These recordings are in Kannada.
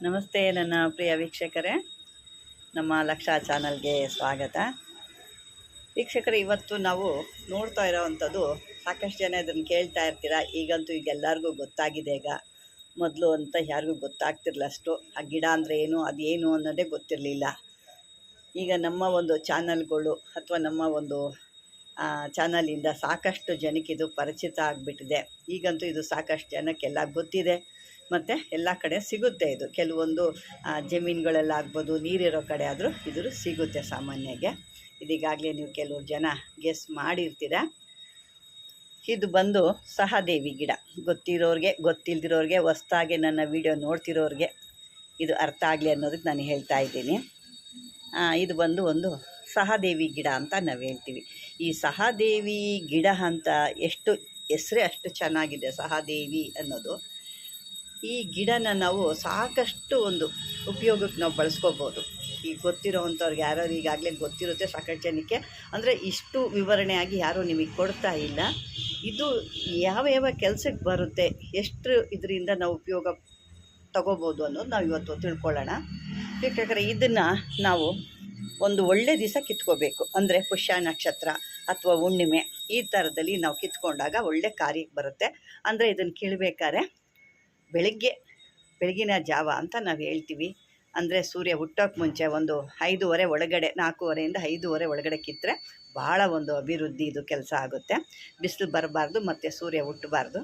ನಮಸ್ತೆ ನನ್ನ ಪ್ರಿಯ ವೀಕ್ಷಕರೇ, ನಮ್ಮ ಲಕ್ಷ ಚಾನಲ್ಗೆ ಸ್ವಾಗತ. ವೀಕ್ಷಕರೇ, ಇವತ್ತು ನಾವು ನೋಡ್ತಾ ಇರೋವಂಥದ್ದು, ಸಾಕಷ್ಟು ಜನ ಇದನ್ನು ಕೇಳ್ತಾ ಇರ್ತೀರ. ಈಗಂತೂ ಎಲ್ಲರಿಗೂ ಗೊತ್ತಾಗಿದೆ. ಈಗ ಮೊದಲು ಅಂತ ಯಾರಿಗೂ ಗೊತ್ತಾಗ್ತಿರಲಿಲ್ಲ ಅಷ್ಟು. ಆ ಗಿಡ ಅಂದರೆ ಏನು, ಅದೇನು ಅನ್ನೋದೇ ಗೊತ್ತಿರಲಿಲ್ಲ. ಈಗ ನಮ್ಮ ಒಂದು ಚಾನಲ್ಗಳು ಅಥವಾ ನಮ್ಮ ಒಂದು ಚಾನಲಿಂದ ಸಾಕಷ್ಟು ಜನಕ್ಕೆ ಇದು ಪರಿಚಿತ ಆಗಿಬಿಟ್ಟಿದೆ. ಈಗಂತೂ ಇದು ಸಾಕಷ್ಟು ಜನಕ್ಕೆಲ್ಲ ಗೊತ್ತಿದೆ ಮತ್ತು ಎಲ್ಲ ಕಡೆ ಸಿಗುತ್ತೆ. ಇದು ಕೆಲವೊಂದು ಜಮೀನುಗಳಲ್ಲಾಗ್ಬೋದು, ನೀರಿರೋ ಕಡೆ ಆದರೂ ಇದು ಸಿಗುತ್ತೆ ಸಾಮಾನ್ಯಗೆ. ಇದೀಗಾಗಲೇ ನೀವು ಕೆಲವರು ಜನ ಗೆಸ್ ಮಾಡಿರ್ತೀರ. ಇದು ಬಂದು ಸಹದೇವಿ ಗಿಡ. ಗೊತ್ತಿರೋರಿಗೆ, ಗೊತ್ತಿಲ್ದಿರೋರಿಗೆ, ಹೊಸ್ದಾಗಿ ನನ್ನ ವಿಡಿಯೋ ನೋಡ್ತಿರೋರಿಗೆ ಇದು ಅರ್ಥ ಆಗಲಿ ಅನ್ನೋದಕ್ಕೆ ನಾನು ಹೇಳ್ತಾ ಇದ್ದೀನಿ. ಇದು ಬಂದು ಒಂದು ಸಹದೇವಿ ಗಿಡ ಅಂತ ನಾವು ಹೇಳ್ತೀವಿ. ಈ ಸಹದೇವಿ ಗಿಡ ಅಂತ ಎಷ್ಟು ಹೆಸರೇ ಅಷ್ಟು ಚೆನ್ನಾಗಿದೆ, ಸಹದೇವಿ ಅನ್ನೋದು. ಈ ಗಿಡನ ನಾವು ಸಾಕಷ್ಟು ಒಂದು ಉಪಯೋಗಕ್ಕೆ ನಾವು ಬಳಸ್ಕೋಬೋದು. ಈಗ ಗೊತ್ತಿರೋವಂಥವ್ರಿಗೆ, ಯಾರು ಈಗಾಗಲೇ ಗೊತ್ತಿರುತ್ತೆ ಸಾಕಷ್ಟು ಜನಕ್ಕೆ. ಅಂದರೆ ಇಷ್ಟು ವಿವರಣೆಯಾಗಿ ಯಾರೂ ನಿಮಗೆ ಕೊಡ್ತಾ ಇಲ್ಲ. ಇದು ಯಾವ ಕೆಲಸಕ್ಕೆ ಬರುತ್ತೆ, ಎಷ್ಟು ಇದರಿಂದ ನಾವು ಉಪಯೋಗ ತಗೋಬೋದು ಅನ್ನೋದು ನಾವು ಇವತ್ತು ತಿಳ್ಕೊಳ್ಳೋಣ. ಯಾಕಂದರೆ ಇದನ್ನು ನಾವು ಒಂದು ಒಳ್ಳೆ ದಿವಸ ಕಿತ್ಕೋಬೇಕು. ಅಂದರೆ ಪುಷ್ಯ ನಕ್ಷತ್ರ ಅಥವಾ ಹುಣ್ಣಿಮೆ ಈ ಥರದಲ್ಲಿ ನಾವು ಕಿತ್ಕೊಂಡಾಗ ಒಳ್ಳೆ ಕಾರ್ಯಕ್ಕೆ ಬರುತ್ತೆ. ಅಂದರೆ ಇದನ್ನು ಕೀಳಬೇಕಾದ್ರೆ ಬೆಳಗಿನ ಜಾವ ಅಂತ ನಾವು ಹೇಳ್ತೀವಿ. ಅಂದರೆ ಸೂರ್ಯ ಹುಟ್ಟೋಕ್ಕೆ ಮುಂಚೆ ಒಂದು 5:30 ಒಳಗಡೆ, 4:30 5:30 ಒಳಗಡೆ ಕಿತ್ತರೆ ಭಾಳ ಒಂದು ಅಭಿವೃದ್ಧಿ ಇದು ಕೆಲಸ ಆಗುತ್ತೆ. ಬಿಸಿಲು ಬರಬಾರ್ದು ಮತ್ತು ಸೂರ್ಯ ಹುಟ್ಟಬಾರ್ದು.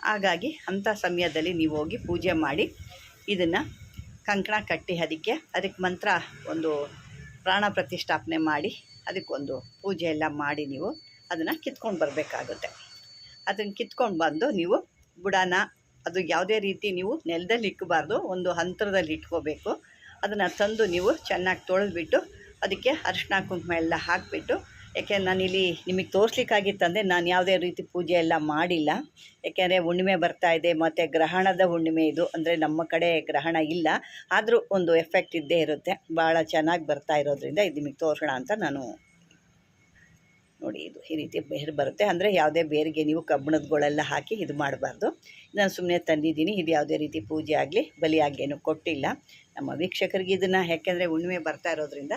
ಹಾಗಾಗಿ ಅಂಥ ಸಮಯದಲ್ಲಿ ನೀವು ಹೋಗಿ ಪೂಜೆ ಮಾಡಿ ಇದನ್ನು ಕಂಕಣ ಕಟ್ಟಿ ಅದಕ್ಕೆ ಮಂತ್ರ, ಒಂದು ಪ್ರಾಣ ಪ್ರತಿಷ್ಠಾಪನೆ ಮಾಡಿ ಅದಕ್ಕೊಂದು ಪೂಜೆ ಎಲ್ಲ ಮಾಡಿ ನೀವು ಅದನ್ನು ಕಿತ್ಕೊಂಡು ಬರಬೇಕಾಗುತ್ತೆ. ಅದನ್ನು ಕಿತ್ಕೊಂಡು ಬಂದು ನೀವು ಬುಡಾನ, ಅದು ಯಾವುದೇ ರೀತಿ ನೀವು ನೆಲದಲ್ಲಿ ಇಕ್ಕಬಾರ್ದು, ಒಂದು ಹಂತರದಲ್ಲಿ ಇಟ್ಕೋಬೇಕು. ಅದನ್ನು ತಂದು ನೀವು ಚೆನ್ನಾಗಿ ತೊಳೆದ್ಬಿಟ್ಟು ಅದಕ್ಕೆ ಅರಿಶಿನ ಕುಂಕುಮ ಎಲ್ಲ ಹಾಕಿಬಿಟ್ಟು, ಯಾಕೆಂದ್ರೆ ನಾನಿಲ್ಲಿ ನಿಮಗೆ ತೋರಿಸ್ಲಿಕ್ಕಾಗಿತ್ತಂದರೆ ನಾನು ಯಾವುದೇ ರೀತಿ ಪೂಜೆ ಎಲ್ಲ ಮಾಡಿಲ್ಲ. ಯಾಕೆಂದರೆ ಹುಣ್ಣಿಮೆ ಬರ್ತಾಯಿದೆ ಮತ್ತು ಗ್ರಹಣದ ಹುಣ್ಣಿಮೆ ಇದು. ಅಂದರೆ ನಮ್ಮ ಕಡೆ ಗ್ರಹಣ ಇಲ್ಲ, ಆದರೂ ಒಂದು ಎಫೆಕ್ಟ್ ಇದ್ದೇ ಇರುತ್ತೆ. ಭಾಳ ಚೆನ್ನಾಗಿ ಬರ್ತಾ ಇರೋದ್ರಿಂದ ಇದು ನಿಮಗೆ ತೋರಿಸೋಣ ಅಂತ ನಾನು ನೋಡಿ. ಇದು ಈ ರೀತಿ ಬೇರು ಬರುತ್ತೆ. ಅಂದರೆ ಯಾವುದೇ ಬೇರಿಗೆ ನೀವು ಕಬ್ಬಿಣದಗಳೆಲ್ಲ ಹಾಕಿ ಇದು ಮಾಡಬಾರ್ದು. ನಾನು ಸುಮ್ಮನೆ ತಂದಿದ್ದೀನಿ. ಇದು ಯಾವುದೇ ರೀತಿ ಪೂಜೆ ಆಗಲಿ ಬಲಿಯಾಗೇನು ಕೊಟ್ಟಿಲ್ಲ. ನಮ್ಮ ವೀಕ್ಷಕರಿಗೆ ಇದನ್ನು, ಯಾಕೆಂದರೆ ಹುಣ್ಣಿಮೆ ಬರ್ತಾ ಇರೋದ್ರಿಂದ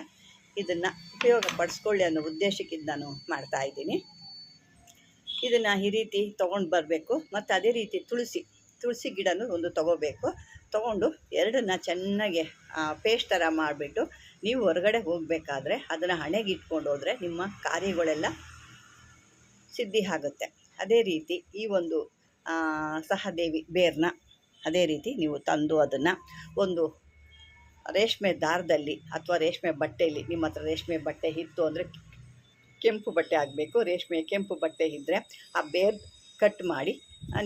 ಇದನ್ನು ಉಪಯೋಗ ಪಡಿಸ್ಕೊಳ್ಳಿ ಅನ್ನೋ ಉದ್ದೇಶಕ್ಕೆ ಇದು ನಾನು ಮಾಡ್ತಾಯಿದ್ದೀನಿ. ಇದನ್ನು ಈ ರೀತಿ ತೊಗೊಂಡು ಬರಬೇಕು. ಮತ್ತು ಅದೇ ರೀತಿ ತುಳಸಿ ಗಿಡನೂ ಒಂದು ತೊಗೋಬೇಕು. ತೊಗೊಂಡು ಎರಡನ್ನ ಚೆನ್ನಾಗಿ ಪೇಸ್ಟ್ ಥರ ಮಾಡಿಬಿಟ್ಟು ನೀವು ಹೊರಗಡೆ ಹೋಗಬೇಕಾದ್ರೆ ಅದನ್ನು ಹಣೆಗೆ ಇಟ್ಕೊಂಡು ಹೋದರೆ ನಿಮ್ಮ ಕಾರ್ಯಗಳೆಲ್ಲ ಸಿದ್ಧಿ ಆಗುತ್ತೆ. ಅದೇ ರೀತಿ ಈ ಒಂದು ಸಹದೇವಿ ಬೇರನ್ನ ಅದೇ ರೀತಿ ನೀವು ತಂದು ಅದನ್ನು ಒಂದು ರೇಷ್ಮೆ ದಾರದಲ್ಲಿ ಅಥವಾ ರೇಷ್ಮೆ ಬಟ್ಟೆಯಲ್ಲಿ, ನಿಮ್ಮ ಹತ್ರ ರೇಷ್ಮೆ ಬಟ್ಟೆ ಇತ್ತು ಅಂದರೆ ಕೆಂಪು ಬಟ್ಟೆ ಆಗಬೇಕು. ರೇಷ್ಮೆ ಕೆಂಪು ಬಟ್ಟೆ ಇದ್ದರೆ ಆ ಬೇರು ಕಟ್ ಮಾಡಿ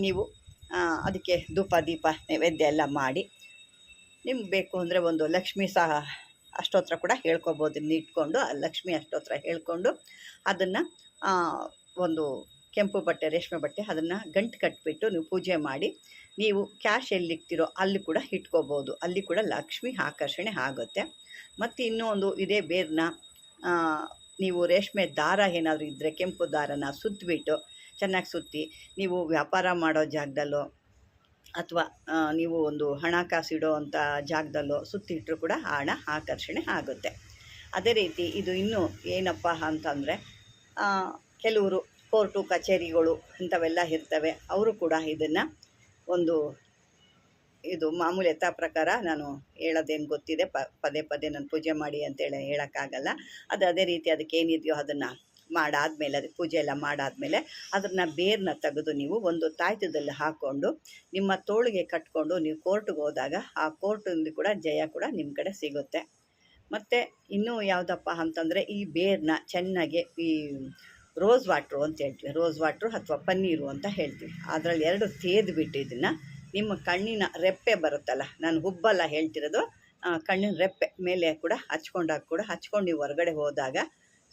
ನೀವು ಅದಕ್ಕೆ ಧೂಪ ದೀಪ ನೈವೇದ್ಯ ಎಲ್ಲ ಮಾಡಿ, ನಿಮ್ಗೆ ಬೇಕು ಅಂದರೆ ಒಂದು ಲಕ್ಷ್ಮೀ ಅಷ್ಟೋತ್ರ ಕೂಡ ಹೇಳ್ಕೊಬೋದು. ಇದನ್ನ ಇಟ್ಕೊಂಡು ಆ ಲಕ್ಷ್ಮೀ ಅಷ್ಟೋತ್ರ ಹೇಳ್ಕೊಂಡು ಅದನ್ನು ಒಂದು ಕೆಂಪು ಬಟ್ಟೆ, ರೇಷ್ಮೆ ಬಟ್ಟೆ, ಅದನ್ನು ಗಂಟು ಕಟ್ಟಿಬಿಟ್ಟು ನೀವು ಪೂಜೆ ಮಾಡಿ, ನೀವು ಕ್ಯಾಶ್ ಎಲ್ಲಿಕ್ತಿರೋ ಅಲ್ಲಿ ಕೂಡ ಇಟ್ಕೋಬೋದು. ಅಲ್ಲಿ ಕೂಡ ಲಕ್ಷ್ಮಿ ಆಕರ್ಷಣೆ ಆಗುತ್ತೆ. ಮತ್ತು ಇನ್ನೂ ಒಂದು, ಇದೇ ಬೇರನ್ನ ನೀವು ರೇಷ್ಮೆ ದಾರ ಏನಾದರೂ ಇದ್ದರೆ ಕೆಂಪು ದಾರನ ಸುತ್ತಿಬಿಟ್ಟು ಚೆನ್ನಾಗಿ ಸುತ್ತಿ ನೀವು ವ್ಯಾಪಾರ ಮಾಡೋ ಜಾಗದಲ್ಲೋ ಅಥವಾ ನೀವು ಒಂದು ಹಣಕಾಸು ಇಡೋ ಅಂಥ ಜಾಗದಲ್ಲೋ ಸುತ್ತಿಟ್ಟರೂ ಕೂಡ ಹಣ ಆಕರ್ಷಣೆ ಆಗುತ್ತೆ. ಅದೇ ರೀತಿ ಇದು ಇನ್ನೂ ಏನಪ್ಪ ಅಂತಂದರೆ, ಕೆಲವರು ಕೋರ್ಟು ಕಚೇರಿಗಳು ಇಂಥವೆಲ್ಲ ಇರ್ತವೆ. ಅವರು ಕೂಡ ಇದನ್ನು ಒಂದು, ಇದು ಮಾಮೂಲಿ ಯಥಾ ಪ್ರಕಾರ ನಾನು ಹೇಳೋದೇನು ಗೊತ್ತಿದೆ, ಪದೇ ನಾನು ಪೂಜೆ ಮಾಡಿ ಅಂತೇಳಿ ಹೇಳೋಕ್ಕಾಗಲ್ಲ. ಅದೇ ರೀತಿ ಅದಕ್ಕೆ ಏನಿದೆಯೋ ಅದನ್ನು ಮಾಡಾದಮೇಲೆ, ಅದಕ್ಕೆ ಪೂಜೆ ಎಲ್ಲ ಮಾಡಾದಮೇಲೆ ಅದನ್ನು ಬೇರನ್ನ ತೆಗೆದು ನೀವು ಒಂದು ತಾಯ್ತದಲ್ಲಿ ಹಾಕ್ಕೊಂಡು ನಿಮ್ಮ ತೋಳಿಗೆ ಕಟ್ಕೊಂಡು ನೀವು ಕೋರ್ಟ್ಗೆ ಹೋದಾಗ ಆ ಕೋರ್ಟಿಂದ ಕೂಡ ಜಯ ಕೂಡ ನಿಮ್ಮ ಕಡೆ ಸಿಗುತ್ತೆ. ಮತ್ತು ಇನ್ನೂ ಯಾವುದಪ್ಪ ಅಂತಂದರೆ, ಈ ಬೇರನ್ನ ಚೆನ್ನಾಗಿ ಈ ರೋಸ್ ವಾಟ್ರು ಅಂತ ಹೇಳ್ತೀವಿ, ರೋಸ್ ವಾಟ್ರು ಅಥವಾ ಪನ್ನೀರು ಅಂತ ಹೇಳ್ತೀವಿ, ಅದರಲ್ಲಿ 2 ತೇದ್ಬಿಟ್ಟು ಇದನ್ನು ನಿಮ್ಮ ಕಣ್ಣಿನ ರೆಪ್ಪೆ ಬರುತ್ತಲ್ಲ, ನಾನು ಹುಬ್ಬಲ್ಲ ಹೇಳ್ತಿರೋದು, ಕಣ್ಣಿನ ರೆಪ್ಪೆ ಮೇಲೆ ಕೂಡ ಹಚ್ಕೊಂಡು ನೀವು ಹೊರಗಡೆ ಹೋದಾಗ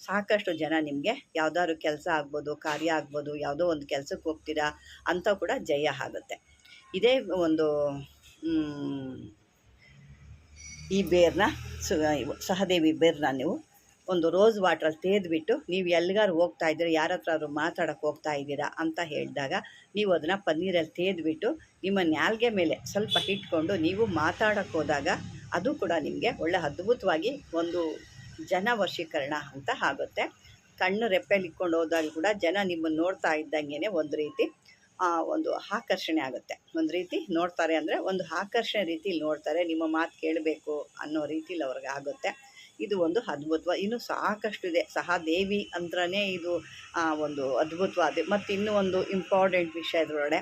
ಸಾಕಷ್ಟು ಜನ ನಿಮಗೆ ಯಾವುದಾದ್ರು ಕೆಲಸ ಆಗ್ಬೋದು, ಕಾರ್ಯ ಆಗ್ಬೋದು, ಯಾವುದೋ ಒಂದು ಕೆಲಸಕ್ಕೆ ಹೋಗ್ತೀರಾ ಅಂತ ಕೂಡ ಜಯ ಆಗುತ್ತೆ. ಇದೇ ಒಂದು ಈ ಬೇರನ್ನ, ಸಹದೇವಿ ಬೇರನ್ನ ನೀವು ಒಂದು ರೋಸ್ ವಾಟ್ರಲ್ಲಿ ತೇದ್ಬಿಟ್ಟು ನೀವು ಎಲ್ಲಿಗಾರು ಹೋಗ್ತಾ ಇದ್ದೀರಾ, ಯಾರ ಹತ್ರ ಮಾತಾಡೋಕ್ಕೆ ಹೋಗ್ತಾ ಇದ್ದೀರಾ ಅಂತ ಹೇಳಿದಾಗ ನೀವು ಅದನ್ನು ಪನ್ನೀರಲ್ಲಿ ತೇದ್ಬಿಟ್ಟು ನಿಮ್ಮ ನಾಲ್ಗೆ ಮೇಲೆ ಸ್ವಲ್ಪ ಇಟ್ಕೊಂಡು ನೀವು ಮಾತಾಡೋಕ್ಕೆ ಹೋದಾಗ ಅದು ಕೂಡ ನಿಮಗೆ ಒಳ್ಳೆ ಅದ್ಭುತವಾಗಿ ಒಂದು ಜನ ವಶೀಕರಣ ಅಂತ ಆಗುತ್ತೆ. ಕಣ್ಣು ರೆಪ್ಪೆಲಿ ಇಟ್ಕೊಂಡು ಹೋದಾಗ ಕೂಡ ಜನ ನಿಮ್ಮನ್ನು ನೋಡ್ತಾ ಇದ್ದಂಗೆ ಒಂದು ರೀತಿ ಒಂದು ಆಕರ್ಷಣೆ ಆಗುತ್ತೆ. ಒಂದು ರೀತಿ ನೋಡ್ತಾರೆ ಅಂದರೆ ಒಂದು ಆಕರ್ಷಣೆ ರೀತಿಲಿ ನೋಡ್ತಾರೆ, ನಿಮ್ಮ ಮಾತು ಕೇಳಬೇಕು ಅನ್ನೋ ರೀತಿಲಿ ಅವ್ರಿಗೆ ಆಗುತ್ತೆ. ಇದು ಒಂದು ಅದ್ಭುತ. ಇನ್ನೂ ಸಾಕಷ್ಟು ಇದೆ. ಸಹದೇವಿ ಅಂದ್ರೇ ಇದು ಒಂದು ಅದ್ಭುತವಾದ. ಮತ್ತು ಇನ್ನೂ ಒಂದು ಇಂಪಾರ್ಟೆಂಟ್ ವಿಷಯ ಇದರೊಳಗಡೆ,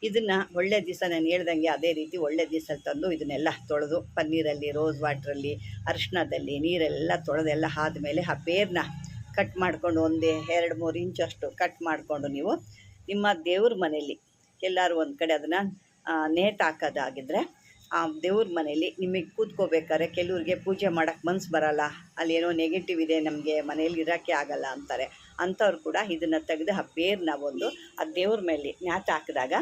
ಇದನ್ನು ಒಳ್ಳೆ ದಿವಸ ನಾನು ಹೇಳ್ದಂಗೆ ಅದೇ ರೀತಿ ಒಳ್ಳೆ ದಿವಸ ತಂದು ಇದನ್ನೆಲ್ಲ ತೊಳೆದು ಪನ್ನೀರಲ್ಲಿ, ರೋಸ್ ವಾಟ್ರಲ್ಲಿ, ಅರಿಶಿಣದಲ್ಲಿ ನೀರೆಲ್ಲ ತೊಳೆದೆಲ್ಲ ಆದಮೇಲೆ ಆ ಬೇರನ್ನ ಕಟ್ ಮಾಡಿಕೊಂಡು 1-2-3 ಇಂಚಷ್ಟು ಕಟ್ ಮಾಡಿಕೊಂಡು ನೀವು ನಿಮ್ಮ ದೇವ್ರ ಮನೆಯಲ್ಲಿ ಎಲ್ಲರೂ ಒಂದು ಕಡೆ ಅದನ್ನು ನೇತು ಹಾಕೋದಾಗಿದ್ದರೆ ಆ ದೇವ್ರ ಮನೆಯಲ್ಲಿ ನಿಮಗೆ ಕೂತ್ಕೋಬೇಕಾದ್ರೆ ಕೆಲವ್ರಿಗೆ ಪೂಜೆ ಮಾಡೋಕ್ಕೆ ಮನಸ್ಸು ಬರೋಲ್ಲ, ಅಲ್ಲೇನೋ ನೆಗೆಟಿವ್ ಇದೆ, ನಮಗೆ ಮನೇಲಿ ಇರೋಕ್ಕೆ ಆಗಲ್ಲ ಅಂತಾರೆ. ಅಂಥವ್ರು ಕೂಡ ಇದನ್ನು ತೆಗೆದು ಆ ಬೇರನ್ನ ಒಂದು ಆ ದೇವ್ರ ಮೇಲೆ ನೇತು ಹಾಕಿದಾಗ,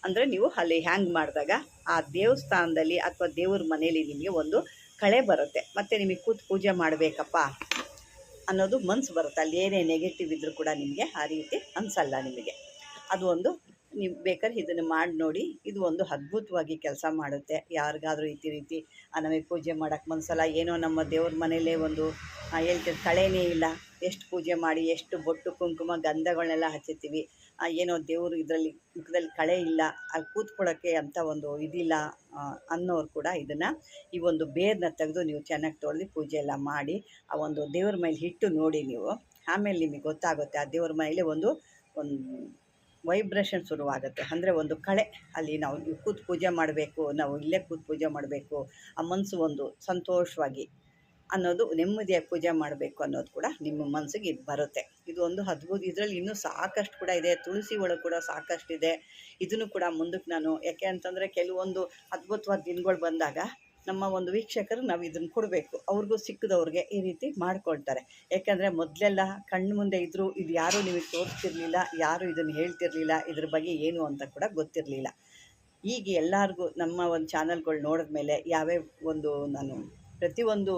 ಅಂದರೆ ನೀವು ಅಲ್ಲಿ ಹ್ಯಾಂಗ್ ಮಾಡಿದಾಗ ಆ ದೇವಸ್ಥಾನದಲ್ಲಿ ಅಥವಾ ದೇವ್ರ ಮನೆಯಲ್ಲಿ ನಿಮಗೆ ಒಂದು ಕಳೆ ಬರುತ್ತೆ. ಮತ್ತು ನಿಮಗೆ ಕೂತು ಪೂಜೆ ಮಾಡಬೇಕಪ್ಪ ಅನ್ನೋದು ಮನಸ್ಸು ಬರುತ್ತೆ. ಅಲ್ಲಿ ಏನೇ ನೆಗೆಟಿವ್ ಇದ್ದರೂ ಕೂಡ ನಿಮಗೆ ಆ ರೀತಿ ಅನಿಸಲ್ಲ ನಿಮಗೆ. ಅದು ಒಂದು ನೀವು ಬೇಕಾದ್ರೆ ಇದನ್ನು ಮಾಡಿ ನೋಡಿ. ಇದು ಒಂದು ಅದ್ಭುತವಾಗಿ ಕೆಲಸ ಮಾಡುತ್ತೆ. ಯಾರಿಗಾದರೂ ಈ ರೀತಿ ನಮಗೆ ಪೂಜೆ ಮಾಡೋಕ್ಕೆ ಮನಸ್ಸಲ್ಲ, ಏನೋ ನಮ್ಮ ದೇವ್ರ ಮನೇಲೇ ಒಂದು ಹೇಳ್ತೀವಿ ಕಳೆನೇ ಇಲ್ಲ, ಎಷ್ಟು ಪೂಜೆ ಮಾಡಿ ಎಷ್ಟು ಬೊಟ್ಟು ಕುಂಕುಮ ಗಂಧಗಳನ್ನೆಲ್ಲ ಹಚ್ಚುತ್ತೀವಿ, ಏನೋ ದೇವರು ಇದರಲ್ಲಿ ಮುಖದಲ್ಲಿ ಕಳೆ ಇಲ್ಲ, ಅಲ್ಲಿ ಕೂತ್ಕೊಳ್ಳೋಕ್ಕೆ ಅಂತ ಒಂದು ಇದಿಲ್ಲ ಅನ್ನೋರು ಕೂಡ ಇದನ್ನು ಈ ಒಂದು ಬೇರನ್ನ ತೆಗೆದು ನೀವು ಚೆನ್ನಾಗಿ ತೊಳೆದು ಪೂಜೆ ಎಲ್ಲ ಮಾಡಿ ಆ ಒಂದು ದೇವ್ರ ಮೇಲೆ ಇಟ್ಟು ನೋಡಿ ನೀವು. ಆಮೇಲೆ ನಿಮಗೆ ಗೊತ್ತಾಗುತ್ತೆ ಆ ದೇವ್ರ ಮನೇಲಿ ಒಂದು ವೈಬ್ರೇಷನ್ ಶುರುವಾಗುತ್ತೆ. ಅಂದರೆ ಒಂದು ಕಳೆ, ಅಲ್ಲಿ ನಾವು ಕೂತು ಪೂಜೆ ಮಾಡಬೇಕು, ನಾವು ಇಲ್ಲೇ ಕೂತು ಪೂಜೆ ಮಾಡಬೇಕು, ಆ ಮನಸ್ಸು ಒಂದು ಸಂತೋಷವಾಗಿ ಅನ್ನೋದು, ನೆಮ್ಮದಿಯಾಗಿ ಪೂಜೆ ಮಾಡಬೇಕು ಅನ್ನೋದು ಕೂಡ ನಿಮ್ಮ ಮನಸ್ಸಿಗೆ ಇದು ಬರುತ್ತೆ. ಇದು ಒಂದು ಅದ್ಭುತ. ಇದರಲ್ಲಿ ಇನ್ನೂ ಸಾಕಷ್ಟು ಕೂಡ ಇದೆ. ತುಳಸಿ ಒಳಗೆ ಕೂಡ ಸಾಕಷ್ಟಿದೆ. ಇದನ್ನು ಕೂಡ ಮುಂದಕ್ಕೆ ನಾನು, ಯಾಕೆ ಅಂತಂದರೆ ಕೆಲವೊಂದು ಅದ್ಭುತವಾದ ದಿನಗಳು ಬಂದಾಗ ನಮ್ಮ ಒಂದು ವೀಕ್ಷಕರು ನಾವು ಇದನ್ನು ಕೊಡಬೇಕು, ಅವ್ರಿಗೂ ಸಿಕ್ಕದವ್ರಿಗೆ ಈ ರೀತಿ ಮಾಡ್ಕೊಳ್ತಾರೆ. ಯಾಕೆಂದರೆ ಮೊದಲೆಲ್ಲ ಕಣ್ಣು ಮುಂದೆ ಇದ್ದರೂ ಇದು ಯಾರೂ ನಿಮಗೆ ತೋರಿಸ್ತಿರ್ಲಿಲ್ಲ, ಯಾರೂ ಇದನ್ನು ಹೇಳ್ತಿರ್ಲಿಲ್ಲ, ಇದ್ರ ಬಗ್ಗೆ ಏನು ಅಂತ ಕೂಡ ಗೊತ್ತಿರಲಿಲ್ಲ. ಈಗ ಎಲ್ಲರಿಗೂ ನಮ್ಮ ಒಂದು ಚಾನಲ್ಗಳು ನೋಡಿದ್ಮೇಲೆ ಯಾವ್ಯಾವ ಒಂದು ನಾನು ಪ್ರತಿಯೊಂದು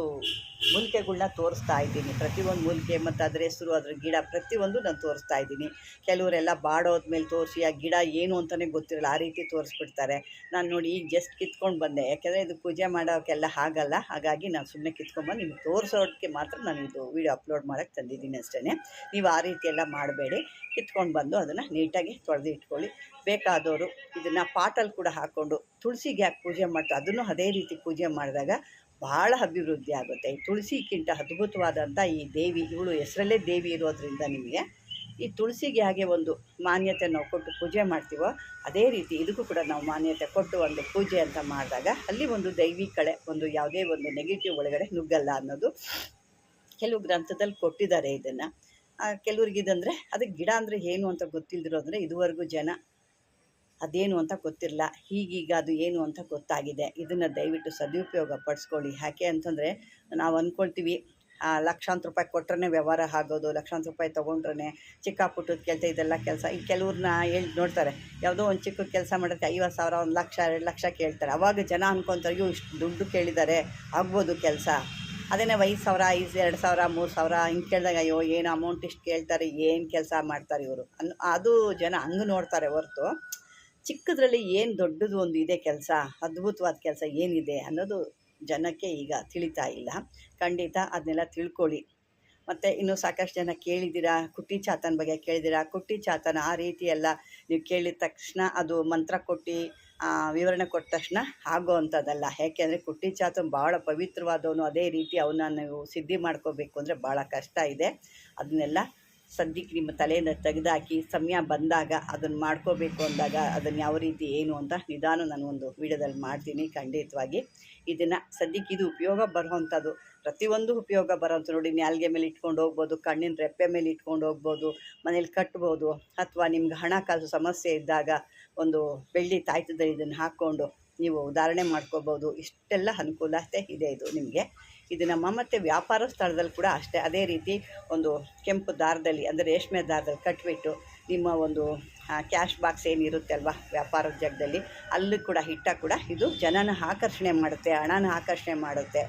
ಮೂಲಿಕೆಗಳ್ನ ತೋರಿಸ್ತಾ ಇದ್ದೀನಿ. ಪ್ರತಿಯೊಂದು ಮೂಲಿಕೆ ಮತ್ತು ಅದ್ರ ಹೆಸರು, ಅದ್ರ ಗಿಡ ಪ್ರತಿಯೊಂದು ನಾನು ತೋರಿಸ್ತಾ ಇದ್ದೀನಿ. ಕೆಲವರೆಲ್ಲ ಬಾಡೋದ್ಮೇಲೆ ತೋರಿಸಿ ಆ ಗಿಡ ಏನು ಅಂತಲೇ ಗೊತ್ತಿರಲ್ಲ, ಆ ರೀತಿ ತೋರಿಸ್ಬಿಡ್ತಾರೆ. ನಾನು ನೋಡಿ ಈಗ ಜಸ್ಟ್ ಕಿತ್ಕೊಂಡು ಬಂದೆ, ಯಾಕೆಂದರೆ ಇದು ಪೂಜೆ ಮಾಡೋಕ್ಕೆಲ್ಲ ಆಗಲ್ಲ. ಹಾಗಾಗಿ ನಾನು ಸುಮ್ಮನೆ ಕಿತ್ಕೊಂಡ್ಬಂದು ನಿಮ್ಗೆ ತೋರಿಸೋದಕ್ಕೆ ಮಾತ್ರ ನಾನು ಇದು ವೀಡಿಯೋ ಅಪ್ಲೋಡ್ ಮಾಡೋಕ್ಕೆ ತಂದಿದ್ದೀನಿ ಅಷ್ಟೇ. ನೀವು ಆ ರೀತಿ ಎಲ್ಲ ಮಾಡಬೇಡಿ. ಕಿತ್ಕೊಂಡು ಬಂದು ಅದನ್ನು ನೀಟಾಗಿ ತೊಳೆದು ಇಟ್ಕೊಳ್ಳಿ. ಬೇಕಾದವರು ಇದನ್ನು ಪಾಟಲ್ಲಿ ಕೂಡ ಹಾಕ್ಕೊಂಡು ತುಳಸಿಗೆ ಯಾಕೆ ಪೂಜೆ ಮಾಡ್ತಾರೆ, ಅದನ್ನು ಅದೇ ರೀತಿ ಪೂಜೆ ಮಾಡಿದಾಗ ಭಾಳ ಅಭಿವೃದ್ಧಿ ಆಗುತ್ತೆ. ಈ ತುಳಸಿಗಿಂತ ಅದ್ಭುತವಾದಂಥ ಈ ದೇವಿ, ಇವಳು ಹೆಸರಲ್ಲೇ ದೇವಿ ಇರೋದ್ರಿಂದ ನಿಮಗೆ ಈ ತುಳಸಿಗೆ ಹಾಗೆ ಒಂದು ಮಾನ್ಯತೆ ನಾವು ಕೊಟ್ಟು ಪೂಜೆ ಮಾಡ್ತೀವೋ ಅದೇ ರೀತಿ ಇದಕ್ಕೂ ಕೂಡ ನಾವು ಮಾನ್ಯತೆ ಕೊಟ್ಟು ಒಂದು ಪೂಜೆ ಅಂತ ಮಾಡಿದಾಗ ಅಲ್ಲಿ ಒಂದು ದೈವಿ ಕಳೆ, ಒಂದು ಯಾವುದೇ ಒಂದು ನೆಗೆಟಿವ್ ಒಳಗಡೆ ನುಗ್ಗಲ್ಲ ಅನ್ನೋದು ಕೆಲವು ಗ್ರಂಥದಲ್ಲಿ ಕೊಟ್ಟಿದ್ದಾರೆ. ಇದನ್ನು ಕೆಲವ್ರಿಗಿದಂದರೆ ಅದಕ್ಕೆ ಗಿಡ ಅಂದರೆ ಏನು ಅಂತ ಗೊತ್ತಿಲ್ಲದಿರೋದ್ರೆ ಇದುವರೆಗೂ ಜನ ಅದೇನು ಅಂತ ಗೊತ್ತಿರಲ್ಲ. ಈಗೀಗ ಅದು ಏನು ಅಂತ ಗೊತ್ತಾಗಿದೆ. ಇದನ್ನು ದಯವಿಟ್ಟು ಸದುಪಯೋಗ ಪಡಿಸ್ಕೊಳ್ಳಿ. ಯಾಕೆ ಅಂತಂದರೆ ನಾವು ಅಂದ್ಕೊಳ್ತೀವಿ ಲಕ್ಷಾಂತರ ರೂಪಾಯಿ ಕೊಟ್ಟರೆ ವ್ಯವಹಾರ ಆಗೋದು, ಲಕ್ಷಾಂತರ ರೂಪಾಯಿ ತೊಗೊಂಡ್ರೆ ಚಿಕ್ಕ ಪುಟ್ಟದ ಕೆಲಸ, ಇದೆಲ್ಲ ಕೆಲಸ. ಈ ಕೆಲವ್ರನ್ನ ಹೇಳಿ ನೋಡ್ತಾರೆ, ಯಾವುದೋ ಒಂದು ಚಿಕ್ಕ ಕೆಲಸ ಮಾಡೋಕ್ಕೆ 50,000, 1 ಲಕ್ಷ, 2 ಲಕ್ಷ ಕೇಳ್ತಾರೆ. ಅವಾಗ ಜನ ಅಂದ್ಕೊತಾರೆ, ಅಯ್ಯೋ ಇಷ್ಟು ದುಡ್ಡು ಕೇಳಿದ್ದಾರೆ, ಆಗ್ಬೋದು ಕೆಲಸ. ಅದೇನೇ 5,000, 2,000, 3,000 ಹಿಂಗೆ ಕೇಳಿದಾಗ ಅಯ್ಯೋ ಏನು ಅಮೌಂಟ್ ಇಷ್ಟು ಕೇಳ್ತಾರೆ, ಏನು ಕೆಲಸ ಮಾಡ್ತಾರೆ ಇವರು ಅದು ಜನ ಹಂಗೆ ನೋಡ್ತಾರೆ ಹೊರತು ಚಿಕ್ಕದ್ರಲ್ಲಿ ಏನು ದೊಡ್ಡದು ಒಂದು ಇದೆ ಕೆಲಸ, ಅದ್ಭುತವಾದ ಕೆಲಸ ಏನಿದೆ ಅನ್ನೋದು ಜನಕ್ಕೆ ಈಗ ತಿಳಿತಾ ಇಲ್ಲ. ಖಂಡಿತ ಅದನ್ನೆಲ್ಲ ತಿಳ್ಕೊಳ್ಳಿ. ಮತ್ತು ಇನ್ನೂ ಸಾಕಷ್ಟು ಜನ ಕೇಳಿದ್ದೀರಾ, ಕುಟ್ಟಿ ಚಾತನ ಬಗ್ಗೆ ಕೇಳಿದ್ದೀರಾ. ಕುಟ್ಟಿ ಚಾತನ ಆ ರೀತಿ ಎಲ್ಲ ನೀವು ಕೇಳಿದ ತಕ್ಷಣ ಅದು ಮಂತ್ರ ಕೊಟ್ಟು ವಿವರಣೆ ಕೊಟ್ಟ ತಕ್ಷಣ ಆಗೋ ಅಂಥದ್ದಲ್ಲ. ಯಾಕೆಂದರೆ ಕುಟ್ಟಿ ಚಾತನ ಭಾಳ ಪವಿತ್ರವಾದವನು. ಅದೇ ರೀತಿ ಅವನ್ನ ನೀವು ಸಿದ್ಧಿ ಮಾಡ್ಕೋಬೇಕು ಅಂದರೆ ಭಾಳ ಕಷ್ಟ ಇದೆ. ಅದನ್ನೆಲ್ಲ ಸದ್ಯಕ್ಕೆ ನಿಮ್ಮ ತಲೆಯಿಂದ ತೆಗೆದಾಕಿ ಸಮಯ ಬಂದಾಗ ಅದನ್ನು ಮಾಡ್ಕೋಬೇಕು ಅಂದಾಗ ಅದನ್ನು ಯಾವ ರೀತಿ ಏನು ಅಂತ ನಿಧಾನ ನಾನು ಒಂದು ವೀಡಿಯೋದಲ್ಲಿ ಮಾಡ್ತೀನಿ. ಖಂಡಿತವಾಗಿ ಇದನ್ನು ಸದ್ಯಕ್ಕೆ ಇದು ಉಪಯೋಗ ಬರೋವಂಥದ್ದು, ಪ್ರತಿಯೊಂದು ಉಪಯೋಗ ಬರೋವಂಥ. ನೋಡಿ, ನಾಲ್ಗೆ ಮೇಲೆ ಇಟ್ಕೊಂಡು ಹೋಗ್ಬೋದು, ಕಣ್ಣಿನ ರೆಪ್ಪೆ ಮೇಲೆ ಇಟ್ಕೊಂಡು ಹೋಗ್ಬೋದು, ಮನೇಲಿ ಕಟ್ಬೋದು, ಅಥವಾ ನಿಮ್ಗೆ ಹಣಕಾಸು ಸಮಸ್ಯೆ ಇದ್ದಾಗ ಒಂದು ಬೆಳ್ಳಿ ತಾಯ್ತದಲ್ಲಿ ಇದನ್ನು ಹಾಕ್ಕೊಂಡು ನೀವು ಧಾರಣೆ ಮಾಡ್ಕೋಬೋದು. ಇಷ್ಟೆಲ್ಲ ಅನುಕೂಲತೆ ಇದೆ ಇದು ನಿಮಗೆ. ಇದು ನಮ್ಮ ಮತ್ತು ವ್ಯಾಪಾರ ಸ್ಥಳದಲ್ಲಿ ಕೂಡ ಅಷ್ಟೇ. ಅದೇ ರೀತಿ ಒಂದು ಕೆಂಪು ದಾರದಲ್ಲಿ, ಅಂದರೆ ರೇಷ್ಮೆ ದಾರದಲ್ಲಿ ಕಟ್ಟಿಬಿಟ್ಟು ನಿಮ್ಮ ಒಂದು ಕ್ಯಾಶ್ ಬಾಕ್ಸ್ ಏನಿರುತ್ತೆ ಅಲ್ವಾ ವ್ಯಾಪಾರದ ಜಾಗದಲ್ಲಿ, ಅಲ್ಲಿ ಕೂಡ ಇಟ್ಟಾಗ ಕೂಡ ಇದು ಜನನ ಆಕರ್ಷಣೆ ಮಾಡುತ್ತೆ, ಹಣನ ಆಕರ್ಷಣೆ ಮಾಡುತ್ತೆ.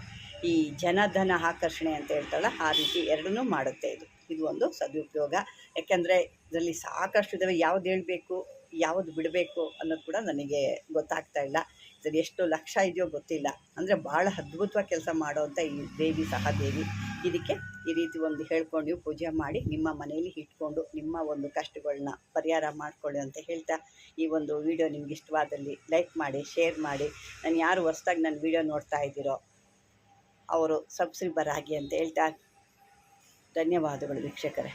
ಈ ಜನಧನ ಆಕರ್ಷಣೆ ಅಂತ ಹೇಳ್ತಾರಲ್ಲ, ಆ ರೀತಿ ಎರಡನ್ನೂ ಮಾಡುತ್ತೆ ಇದು ಒಂದು ಸದುಪಯೋಗ. ಯಾಕೆಂದರೆ ಇದರಲ್ಲಿ ಸಾಕಷ್ಟು ಇದ್ದಾವೆ, ಯಾವ್ದು ಹೇಳಬೇಕು ಯಾವುದು ಬಿಡಬೇಕು ಅನ್ನೋದು ಕೂಡ ನನಗೆ ಗೊತ್ತಾಗ್ತಾ ಇಲ್ಲ. ಇದು ಎಷ್ಟು ಲಕ್ಷ ಇದೆಯೋ ಗೊತ್ತಿಲ್ಲ. ಅಂದರೆ ಭಾಳ ಅದ್ಭುತವಾಗಿ ಕೆಲಸ ಮಾಡೋವಂಥ ಈ ದೇವಿ ಸಹ ದೇವಿ. ಇದಕ್ಕೆ ಈ ರೀತಿ ಒಂದು ಹೇಳ್ಕೊಂಡು ನೀವು ಪೂಜೆ ಮಾಡಿ ನಿಮ್ಮ ಮನೆಯಲ್ಲಿ ಇಟ್ಕೊಂಡು ನಿಮ್ಮ ಒಂದು ಕಷ್ಟಗಳನ್ನ ಪರಿಹಾರ ಮಾಡಿಕೊಳ್ಳಿ ಅಂತ ಹೇಳ್ತಾ, ಈ ಒಂದು ವಿಡಿಯೋ ನಿಮ್ಗೆ ಇಷ್ಟವಾದಲ್ಲಿ ಲೈಕ್ ಮಾಡಿ, ಶೇರ್ ಮಾಡಿ. ನಾನು ಯಾರು ಹೊಸ್ದಾಗಿ ನನ್ನ ವಿಡಿಯೋ ನೋಡ್ತಾ ಇದ್ದೀರೋ ಅವರು ಸಬ್ಸ್ಕ್ರೈಬರ್ ಆಗಿ ಅಂತ ಹೇಳ್ತಾ ಧನ್ಯವಾದಗಳು ವೀಕ್ಷಕರೇ.